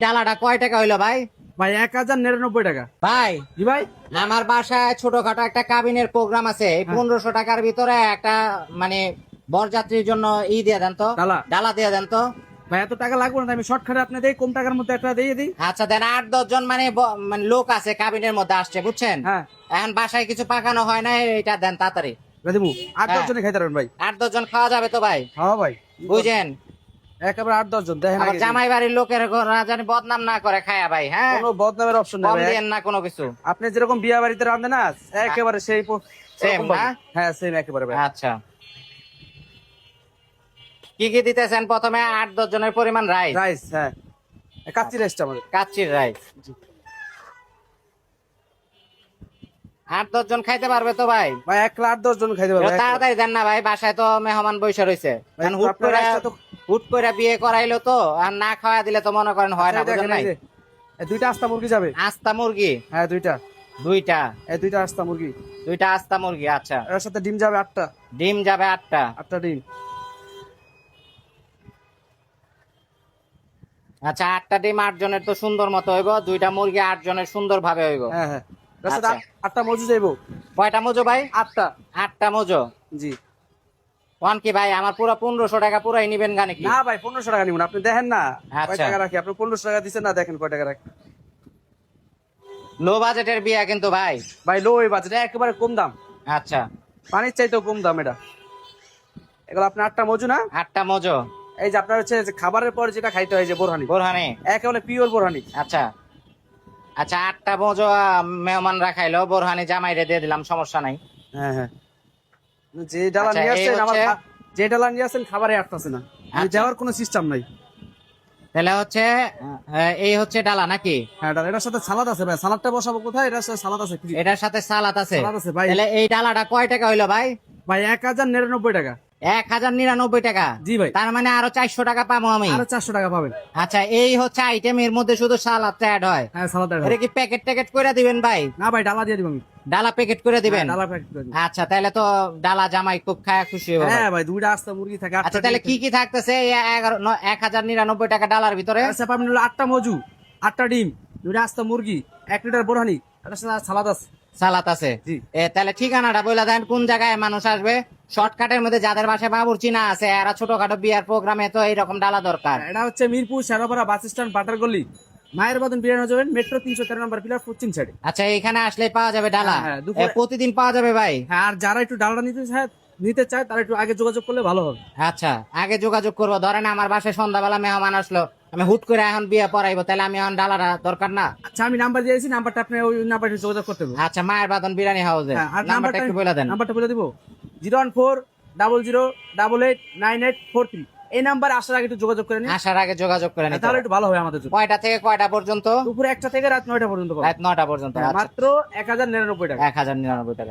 ডালাটা কয় টাকা হইলো ভাই? ভাই 1099 টাকা। ভাই জি ভাই। আমার বাসায় ছোটখাটো একটা কাবিনের প্রোগ্রাম আছে, এই 1500 টাকার ভিতরে একটা মানে বরযাত্রীর জন্য দিয়ে দেন তো, ডালা। ডালা দিয়ে দেন তো। ভাই এত টাকা লাগবে না, আমি শর্টকাটে আপনি দেই, কম টাকার মধ্যে একটা দিয়ে দিই। আচ্ছা দেন, 8-10 জন মানে মানে লোক আছে কাবিনের মধ্যে আসছে, বুঝছেন? হ্যাঁ এখন বাসায় কিছু পাকানো হয় না, এটা দেন তাড়াতাড়ি। দেবো। 8-10 হ্যাঁ। জনে খাইতে পারবেন ভাই। 8-10 জন খাওয়া যাবে তো ভাই? হ্যাঁ ভাই, বুঝেন, একেবারে 8-10 জন দেখেন আমার আগে। জামাই বাড়ির লোকের জানি বদনাম না করে খায়া ভাই। হ্যাঁ, কোনো বদনামের অপশন নেই কম ভাই। দিয়েন না কোনো কিছু। আপনি যেরকম বিয়া বাড়িতে রান্ধেন না, একেবারে সেই Same ওরকম ভাবে। না? হ্যাঁ সেম একেবারে ভাই। আচ্ছা, কি কি দিতেছেন? প্রথমে 8-10 জনের পরিমাণ রাইস, রাইস, হ্যাঁ কাচ্চি রাইসটা আমাদের। কাচ্চির রাইস। 8-10 জন খাইতে পারবে তো ভাই? ভাই 1 8-10 জন খাইতে পারবে। তাড়াতাড়ি দেন না ভাই, বাসায় তো মেহমান বৈশা রয়েছে। ভাই, এখন হুট আপনার করে রাইসটা তো- হুট করে বিয়ে করাইলো তো, আর না খাওয়া দিলে তো মনে করেন হয় না, এই দেখেন, বুঝেন নাই? এই যে, এই দুইটা আস্তা মুরগি যাবে। আস্তা মুরগি হ্যাঁ দুইটা, দুইটা, এই দুইটা আস্তা মুরগি। দুইটা আস্তা মুরগি। আচ্ছা, এর সাথে ডিম যাবে 8টা, ডিম যাবে 8টা। 8টা ডিম। আচ্ছা, 8টা ডিম 8 জনের তো সুন্দর মতো হইব, দুইটা মুরগি 8 জনের সুন্দর ভাবে হইব। হ্যাঁ হ্যাঁ, এর সাথে আচ্ছা। 8টা মজু যাইবো। কয়টা মোজো ভাই? 8টা। 8টা মোজো। জি। ওয়ান কি ভাই, আমার পুরো 1500 টাকা পুরাই নিবেন গানে কি? না ভাই 1500 টাকা নিবেন, আপনি দেখেন না কয় আচ্ছা। টাকা রাখি। আপনি 1500 টাকা দিচ্ছেন না, দেখেন কয় টাকা রাখি। লো বাজেটের বিয়া কিন্তু ভাই। ভাই লো এই বাজেট, একেবারে কম দাম, আচ্ছা, পানির চাইতেও কম দাম এটা। এগুলো আপনি 8টা মজু না, 8টা মোজো। এই যে আপনার হচ্ছে যে খাবারের পর যেটা খাইতে হয় যে বোরহানি, বোরহানি। একেবারে পিওর বোরহানি। আচ্ছা আচ্ছা, 8টা মোজো মেহমান রাখাইলো, বোরহানি জামাইরে দিয়ে দিলাম, সমস্যা নাই। হ্যাঁ হ্যাঁ, যে ডালা আচ্ছা, নিয়ে এই আসছেন আমার হচ্ছে- যে ডালা নিয়ে আসছেন খাবারে আটতাছে না, আচ্ছা। দেওয়ার কোনো সিস্টেম নাই। তাহলে হচ্ছে এই হচ্ছে ডালা নাকি? হ্যাঁ ডালা, এটার সাথে সালাদ আছে ভাই, সালাদটা বসাবো কোথায়? এটার সাথে সালাদ আছে free। এটার সাথে সালাদ আছে। সালাদ আছে ভাই। তাহলে এই ডালাটা কয় টাকা হইলো ভাই? ভাই 1099 টাকা। 1099 টাকা। জি ভাই। তার মানে আরো 400 টাকা পাবো আমি। আরো 400 টাকা পাবেন। আচ্ছা, এই হচ্ছে আইটেম, এর মধ্যে শুধু সালাদ অ্যাড হয়। হ্যাঁ সালাদ এটা কি প্যাকেট ট্যাকেট করে দিবেন ভাই? না ভাই, ডালা দিয়ে দিব আমি। ডালা প্যাকেট করে দিবেন? হ্যাঁ, ডালা প্যাকেট করে দিব। আচ্ছা, তাহলে তো ডালা জামাই খুব খায় খুশি হবে। হ্যাঁ ভাই, দুইটা আস্তা মুরগি থাকে। আচ্ছা, তাহলে কি কি থাকতেছে এই 1099 টাকা ডালার ভিতরে? আচ্ছা পাবেন হলো 8টা মজু, 8টা ডিম, দুইটা আস্তা মুরগি, 1 লিটার বোরহানি, এটার সাথে সালাদ আছে। সালাদ আছে। জি। তাহলে ঠিকানাটা বলে দেন, কোন জায়গায় মানুষ আসবে? শর্টকাটের মধ্যে যাদের বাসায় বাবুর্চি না আছে, এরা ছোটখাটো বিয়ার প্রোগ্রামে তো এইরকম ডালা দরকার। এটা হচ্ছে মিরপুর শেরাপাড়া বাস স্ট্যান্ড, বাটারগলি, মায়ের বাদন বিরিয়ানি যাবেন, মেট্রো 313 নম্বর পিলার, পশ্চিম সাইডে। আচ্ছা, এখানে আসলে পাওয়া যাবে ডালা? হ্যাঁ, হ্যাঁ, দুপুরে- প্রতিদিন পাওয়া যাবে ভাই? হ্যাঁ, আর যারা একটু ডালটা নিতে চায় তারা একটু আগে যোগাযোগ করলে ভালো হবে। আচ্ছা, আগে যোগাযোগ করবো। ধরেন আমার বাসায় সন্ধ্যাবেলা মেহমান আসলো, আমি হুট করে এখন বিয়ে পড়াইবো, তাহলে আমি এখন ডালাটা দরকার না? আচ্ছা আমি নাম্বার দিয়েছি, নাম্বারটা আপনি ওই নাম্বারে যোগাযোগ করতে হবে। আচ্ছা, মায়ের বাদন বিরিয়ানি হাউসে। হ্যাঁ, আর নাম্বারটা একটু বলে দেন। নাম্বারটা বলে দিব, 01400889843। এই নাম্বারে আসার আগে একটু যোগাযোগ করে নিন, আসার আগে যোগাযোগ করে নিতে তাহলে হবে। একটু ভালো হয় আমাদের জন্য। কয়টা থেকে কয়টা পর্যন্ত? দুপুরে 1টা থেকে রাত 9টা পর্যন্ত পাবেন। রাত 9টা পর্যন্ত। মাত্র 1099 টাকা। 1099 টাকা।